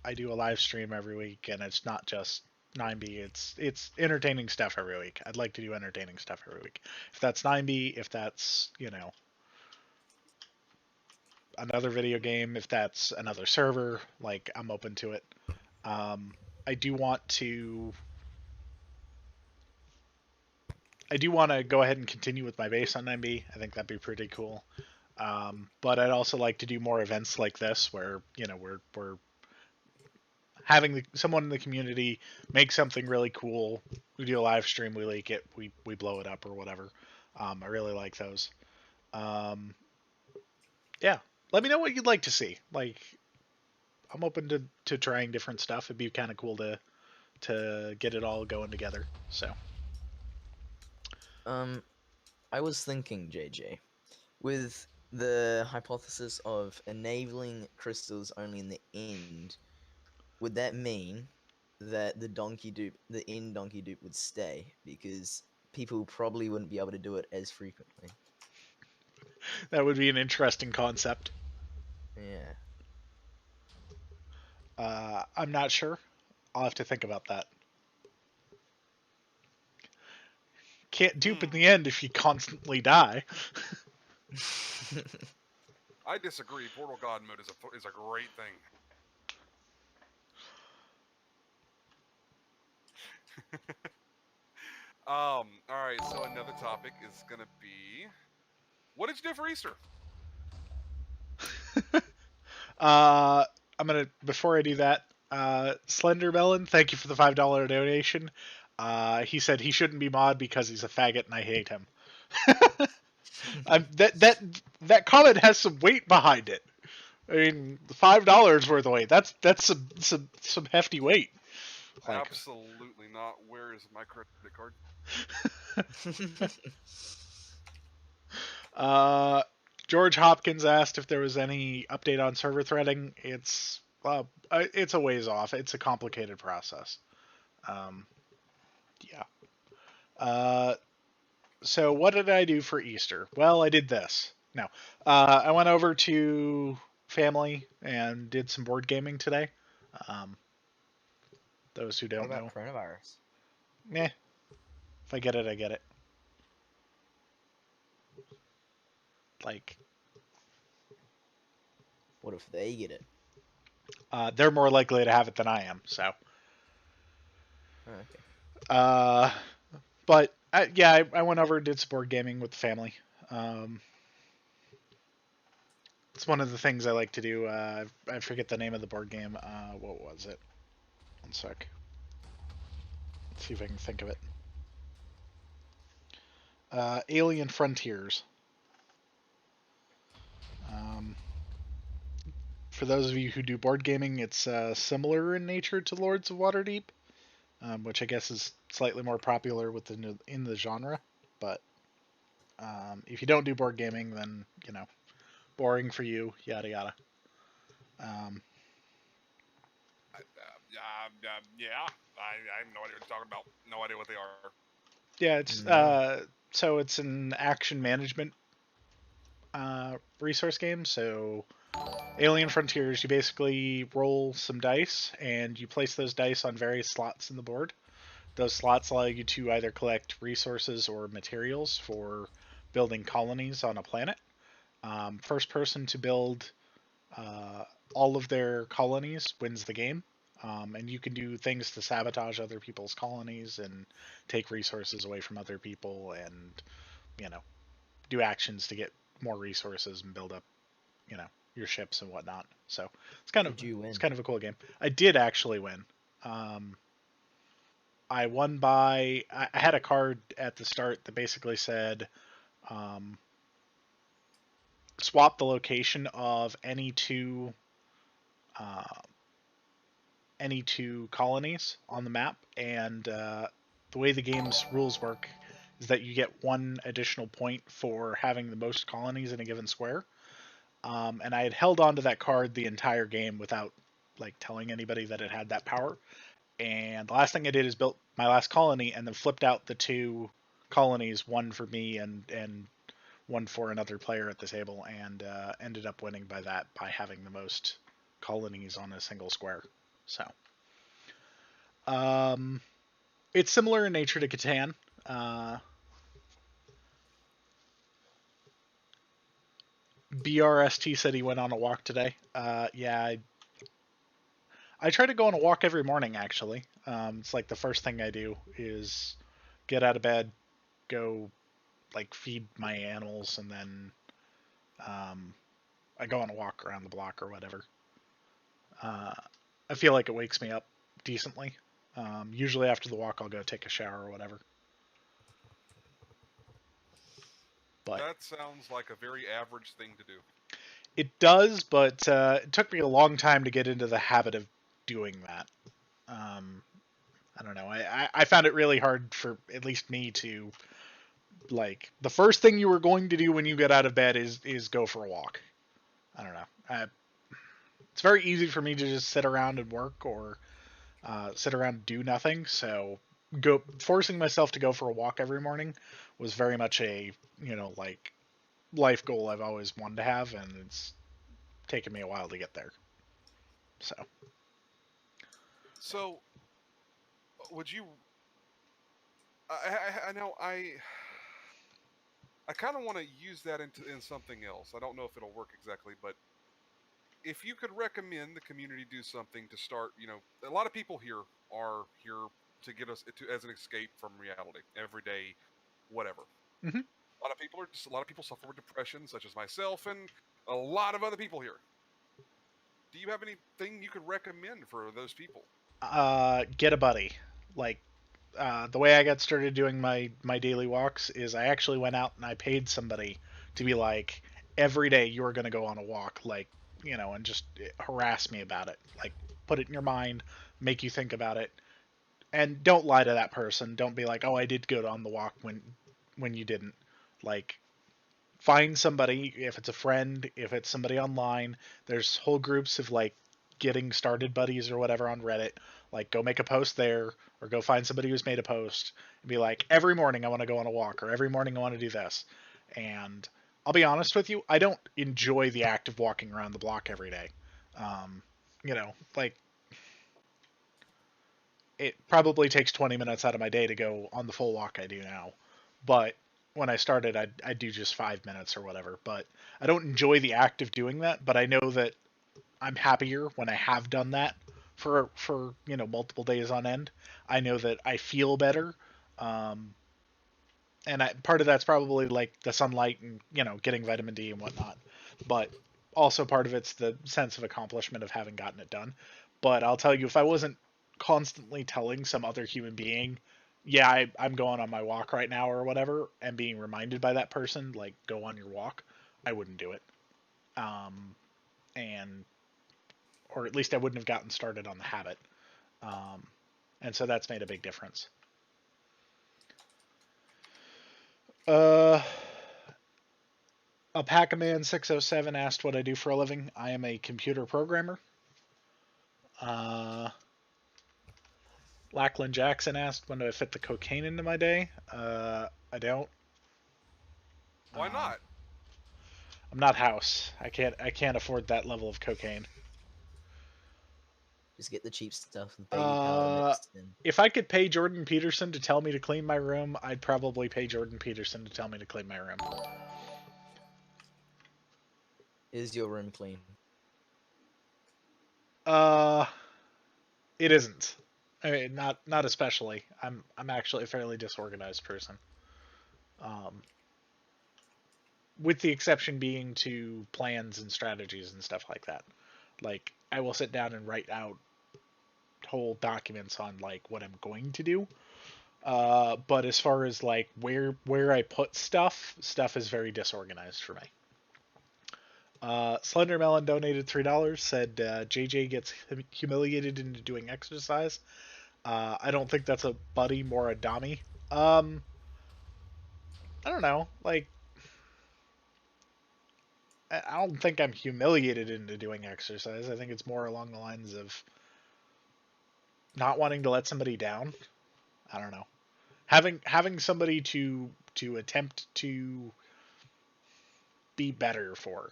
I do a live stream every week and it's not just 9B, it's entertaining stuff every week. I'd like to do entertaining stuff every week. If that's 9B, if that's, another video game, if that's another server, like I'm open to it. I do want to go ahead and continue with my base on 9B. I think that'd be pretty cool. But I'd also like to do more events like this where, we're having someone in the community make something really cool. We do a live stream, we leak it, we blow it up or whatever. I really like those. Yeah, let me know what you'd like to see. Like, I'm open to trying different stuff. It'd be kind of cool to get it all going together. So, I was thinking, JJ, with the hypothesis of enabling crystals only in the end, would that mean that the donkey dupe would stay because people probably wouldn't be able to do it as frequently? that would be an interesting concept. Yeah. I'm not sure. I'll have to think about that. Can't dupe in the end if you constantly die. I disagree. Portal God mode is a great thing. All right. So another topic is gonna be, what did you do for Easter? I'm gonna before I do that, Slender Melon, thank you for the $5 donation. He said he shouldn't be mod because he's a faggot and I hate him. That comment has some weight behind it. I mean, $5 worth of weight. That's some hefty weight. Like, absolutely not. Where is my credit card? George Hopkins asked if there was any update on server threading. It's a ways off. It's a complicated process. Yeah. So what did I do for Easter? Well, I did this. No, I went over to family and did some board gaming today. Um, those who What don't about know, coronavirus? if I get it, I get it. Like, What if they get it? they're more likely to have it than I am. So, Oh, okay. uh, but yeah, I went over and did some board gaming with the family. Um, it's one of the things I like to do. I forget the name of the board game. What was it? One sec. Let's see if I can think of it. Alien Frontiers. Um, for those of you who do board gaming, it's similar in nature to Lords of Waterdeep, which I guess is slightly more popular in the genre. But if you don't do board gaming, then boring for you, yada yada. Um, Yeah, I have no idea what you're talking about. No idea what they are. yeah, it's No. so it's an action management resource game. So Alien Frontiers, you basically roll some dice and you place those dice on various slots in the board. Those slots allow you to either collect resources or materials for building colonies on a planet. First person to build uh, all of their colonies wins the game. And you can do things to sabotage other people's colonies and take resources away from other people and, you know, do actions to get more resources and build up, your ships and whatnot. So Did you it's win? kind of a cool game. I did actually win. I won by I had a card at the start that basically said um, swap the location of uh, any two colonies on the map, and the way the game's rules work is that you get one additional point for having the most colonies in a given square. And I had held on to that card the entire game without like telling anybody that it had that power. And the last thing I did is built my last colony and then flipped out the two colonies, one for me and one for another player at the table, and ended up winning by having the most colonies on a single square. So, um, it's similar in nature to Catan. Uh, BRST said he went on a walk today. Yeah, I try to go on a walk every morning. Actually, it's like the first thing I do is get out of bed, go like feed my animals, and then um, I go on a walk around the block or whatever. Uh, I feel like it wakes me up decently. Usually after the walk, I'll go take a shower or whatever. But That sounds like a very average thing to do. it does, but it took me a long time to get into the habit of doing that. Um, I don't know. I found it really hard for at least me to like the first thing you were going to do when you get out of bed is go for a walk. I don't know. It's very easy for me to just sit around and work or sit around and do nothing. So forcing myself to go for a walk every morning was very much a like life goal I've always wanted to have, and it's taken me a while to get there. So So, would you? I know I kind of want to use that in something else. I don't know if it'll work exactly, but if you could recommend the community do something to start, a lot of people here are here to get us to as an escape from reality, everyday, whatever. hmm A lot of people suffer with depression, such as myself and a lot of other people here. Do you have anything you could recommend for those people? get a buddy. Like the way I got started doing my daily walks is I actually went out and I paid somebody to be like every day you're going to go on a walk, like and just harass me about it, like put it in your mind, make you think about it, and don't lie to that person. Don't be like, oh, I did go on the walk when you didn't. Like find somebody, if it's a friend, if it's somebody online. There's whole groups of like getting started buddies or whatever on Reddit. Like, go make a post there, or go find somebody who's made a post and be like, every morning I want to go on a walk, or every morning I want to do this. And I'll be honest with you, I don't enjoy the act of walking around the block every day. Um, like, it probably takes 20 minutes out of my day to go on the full walk I do now. But when I started, I'd do just 5 minutes or whatever. But I don't enjoy the act of doing that, but I know that I'm happier when I have done that for multiple days on end. I know that I feel better, um, and part of that's probably like the sunlight and getting vitamin D and whatnot, but also part of it's the sense of accomplishment of having gotten it done. But I'll tell you, if I wasn't constantly telling some other human being, yeah, I'm going on my walk right now or whatever, and being reminded by that person, like, go on your walk, I wouldn't do it. And or at least I wouldn't have gotten started on the habit. Um, and so that's made a big difference. Uh, a Pac-Man 607 asked what I do for a living. I am a computer programmer. Uh, Lachlan Jackson asked when do I fit the cocaine into my day. I don't. Why Um, not? I'm not House. I can't afford that level of cocaine. Just get the cheap stuff with baby powder Uh, mixed in. if I could pay Jordan Peterson to tell me to clean my room, I'd probably pay Jordan Peterson to tell me to clean my room. Is your room clean? Uh, it isn't. I mean, not especially. I'm actually a fairly disorganized person. Um, with the exception being to plans and strategies and stuff like that. Like, I will sit down and write out whole documents on like what I'm going to do. But as far as like where I put stuff is very disorganized for me. Slender Melon donated $3. Said JJ gets humiliated into doing exercise. I don't think that's a buddy, more a dommy. I don't know. Like, I don't think I'm humiliated into doing exercise. I think it's more along the lines of not wanting to let somebody down. I don't know. Having somebody to attempt to be better for.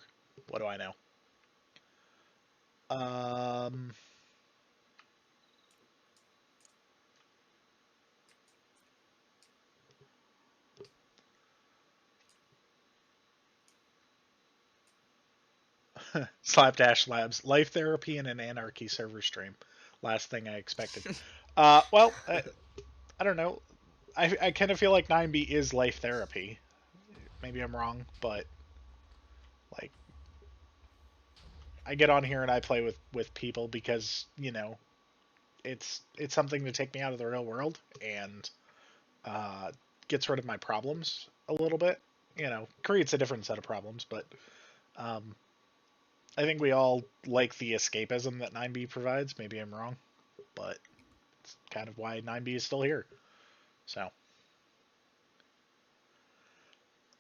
What do I know? Um, Slapdash Labs, life therapy and an anarchy server stream. Last thing I expected. Well, I don't know. I kind of feel like 9B is life therapy. Maybe I'm wrong, but like, I get on here and I play with people because it's something to take me out of the real world and uh, gets rid of my problems a little bit. Creates a different set of problems, but um, I think we all like the escapism that 9B provides. Maybe I'm wrong, but it's kind of why 9B is still here. So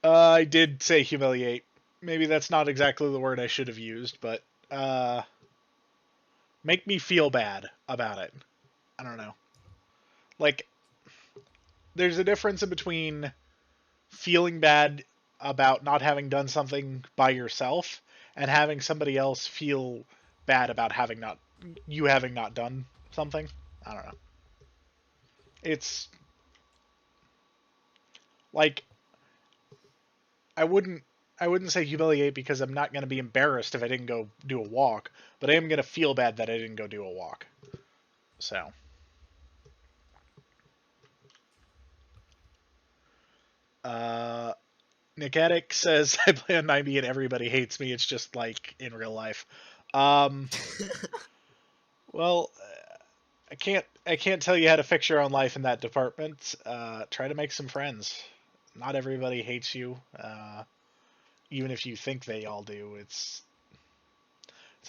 I did say humiliate. Maybe that's not exactly the word I should have used, but uh, make me feel bad about it. I don't know. Like, there's a difference in between feeling bad about not having done something by yourself and having somebody else feel bad about having not done something. I don't know. It's like, I wouldn't I wouldn't say humiliate because I'm not going to be embarrassed if I didn't go do a walk, but I am going to feel bad that I didn't go do a walk. So, uh Nick Attic says I play on 90 and everybody hates me. It's just like in real life. Um well, I can't tell you how to fix your own life in that department. Try to make some friends. Not everybody hates you. Even if you think they all do, it's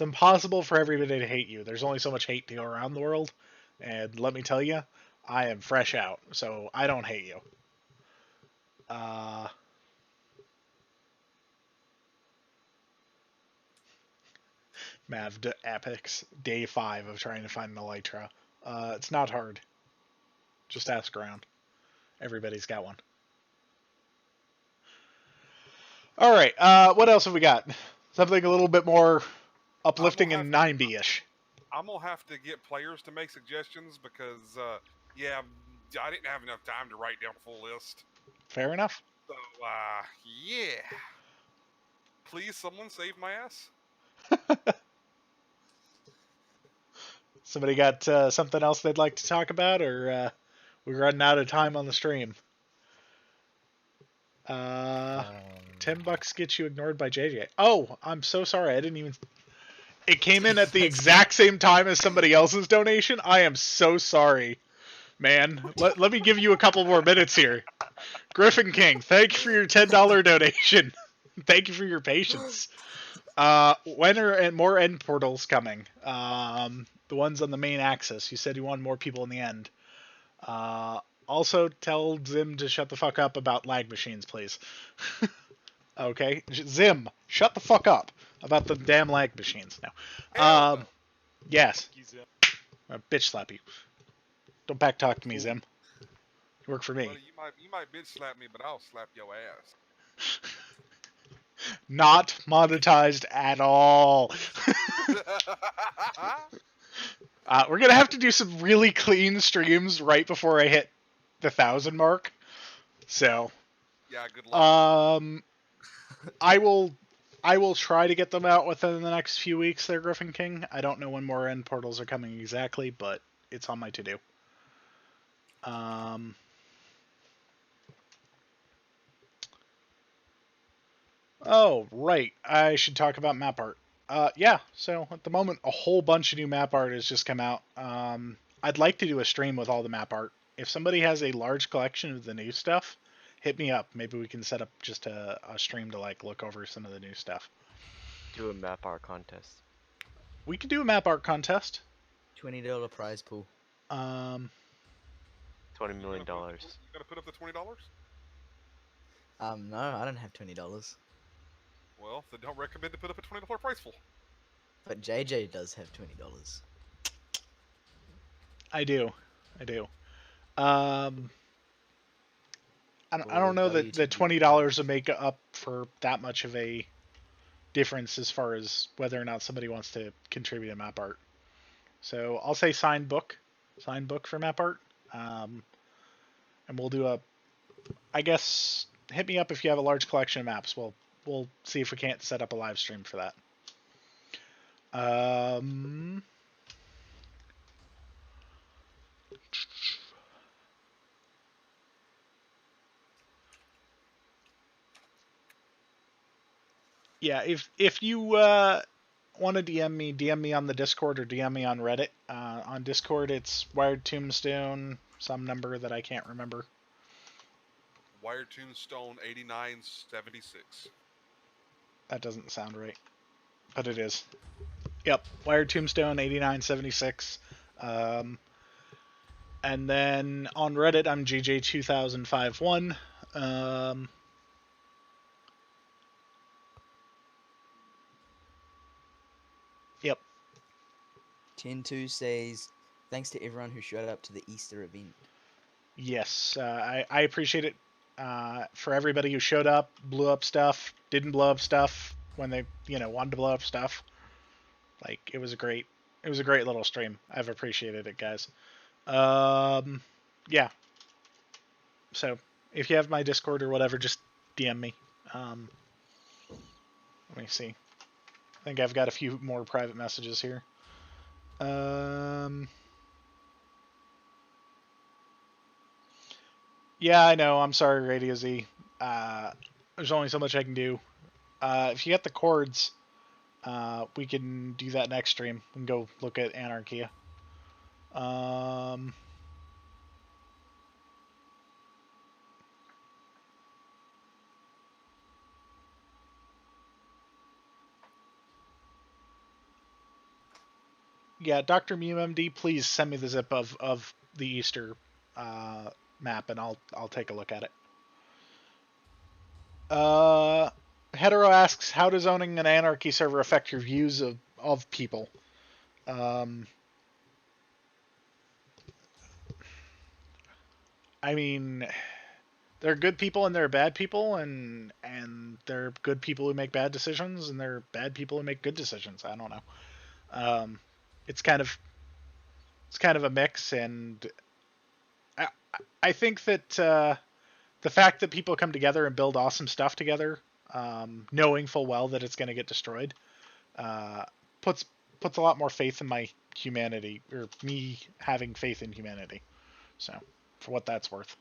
impossible for everybody to hate you. There's only so much hate to go around the world, and let me tell you, I am fresh out, so I don't hate you. Uh, Mav Apex, day 5 of trying to find an Elytra. It's not hard. Just ask around. Everybody's got one. All right. What else have we got? Something a little bit more uplifting and 9B-ish. I'm gonna have to get players to make suggestions because, yeah, I didn't have enough time to write down a full list. Fair enough. So, yeah. Please, someone save my ass. Somebody got something else they'd like to talk about, or we're running out of time on the stream? $10 gets you ignored by JJ. Oh, I'm so sorry. I didn't even. It came in at the exact same time as somebody else's donation. I am so sorry, man. Let me give you a couple more minutes here. Griffin King, thank you for your $10 donation. Thank you for your patience. When are more end portals coming? The ones on the main axis. You said you wanted more people in the end. Also, tell Zim to shut the fuck up about lag machines, please. Okay? Zim, shut the fuck up about the damn lag machines now. Yes. I'll bitch slap you. Don't back talk to me, Zim. You work for me. Buddy, you might bitch slap me, but I'll slap your ass. Not monetized at all. We're gonna have to do some really clean streams right before I hit the 1,000 mark. So, yeah, good luck. I will try to get them out within the next few weeks there, Griffin King. I don't know when more end portals are coming exactly, but it's on my to-do. Oh, right. I should talk about map art. Yeah, so at the moment, a whole bunch of new map art has just come out. I'd like to do a stream with all the map art. If somebody has a large collection of the new stuff, hit me up. Maybe we can set up just a stream to like look over some of the new stuff. Do a map art contest. We could do a map art contest. $20 prize pool. $20 million. You gonna put up the $20? No, I don't have $20. Well, then don't recommend to put up a $20 price pool. But JJ does have $20. I do. I don't know that the $20 would make up for that much of a difference as far as whether or not somebody wants to contribute a map art. So I'll say signed book for map art, and we'll do I guess hit me up if you have a large collection of maps. We'll see if we can't set up a live stream for that. Yeah, if you want to DM me on the Discord or DM me on Reddit. On Discord, it's Wired Tombstone, some number that I can't remember. Wired Tombstone 8976. That doesn't sound right, but it is. Yep, Wired Tombstone 8976. And then on Reddit, I'm GJ2051. Yep. Tin2 says, thanks to everyone who showed up to the Easter event. Yes, I appreciate it. For everybody who showed up, blew up stuff, didn't blow up stuff when they, wanted to blow up stuff. Like, it was a great little stream. I've appreciated it, guys. Yeah. So, if you have my Discord or whatever, just DM me. Let me see. I think I've got a few more private messages here. Yeah, I know. I'm sorry, Radio Z. There's only so much I can do. If you get the chords, we can do that next stream. We can go look at Anarchia. Yeah, Dr. MD, please send me the zip of the Easter map, and I'll take a look at it. Hetero asks, how does owning an Anarchy server affect your views of people? I mean, there are good people and there are bad people, and there are good people who make bad decisions, and there are bad people who make good decisions. I don't know. Um, it's kind of a mix, and I, I think that the fact that people come together and build awesome stuff together, knowing full well that it's going to get destroyed, uh, puts a lot more faith in my humanity, or me having faith in humanity. So, for what that's worth.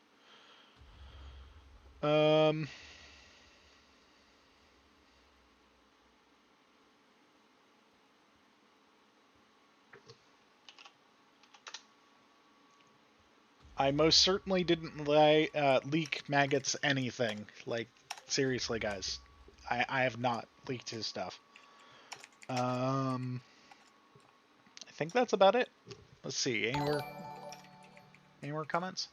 Um, I most certainly didn't leak Maggots anything. Like, seriously, guys. I have not leaked his stuff. I think that's about it. Let's see. Any more comments?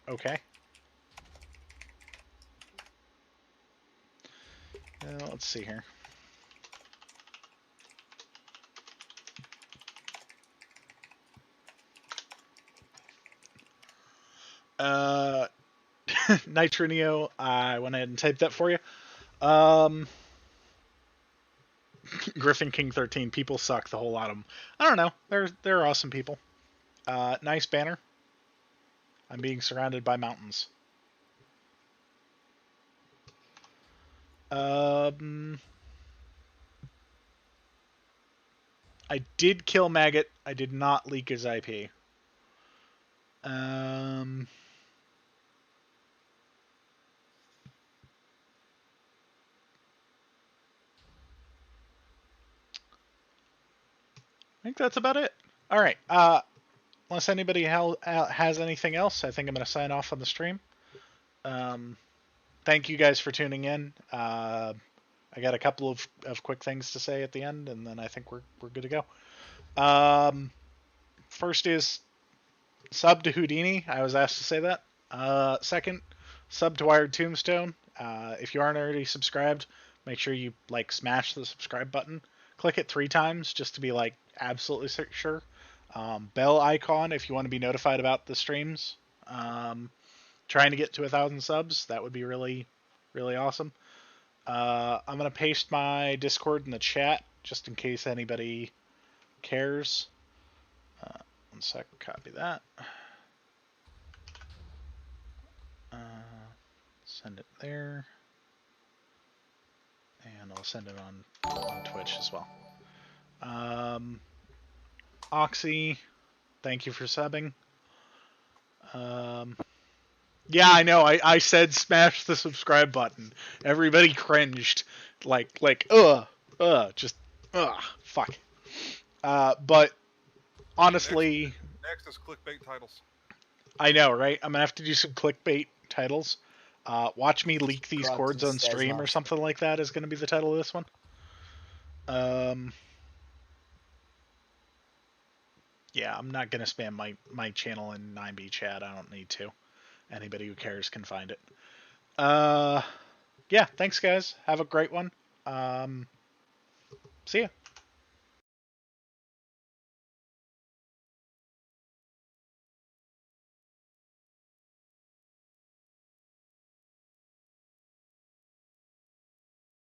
Okay. Let's see here. Nitro Neo, I went ahead and typed that for you. Griffin King 13, people suck, the whole lot of them. I don't know. They're awesome people. Nice banner. I'm being surrounded by mountains. I did kill Maggot. I did not leak his IP. I think that's about it. All right. Unless anybody has anything else, I think I'm going to sign off on the stream. Thank you guys for tuning in. I got a couple of quick things to say at the end, and then I think we're good to go. First is sub to Houdini. I was asked to say that. Second, sub to Wired Tombstone. If you aren't already subscribed, make sure you smash the subscribe button. Click it 3 times just to be absolutely sure. Bell icon if you want to be notified about the streams. Trying to get to 1,000 subs. That would be really, really awesome. I'm going to paste my Discord in the chat just in case anybody cares. 1 sec, copy that. Send it there. And I'll send it on Twitch as well. Oxy, thank you for subbing. Yeah, I know. I said smash the subscribe button. Everybody cringed. Fuck. But honestly, Next is clickbait titles. I know, right? I'm gonna have to do some clickbait titles. Watch me leak these Subscribe to chords the on stream or Stairs something like that is gonna be the title of this one. Yeah, I'm not gonna spam my channel in 9B chat. I don't need to. Anybody who cares can find it. Yeah, thanks guys. Have a great one. See ya.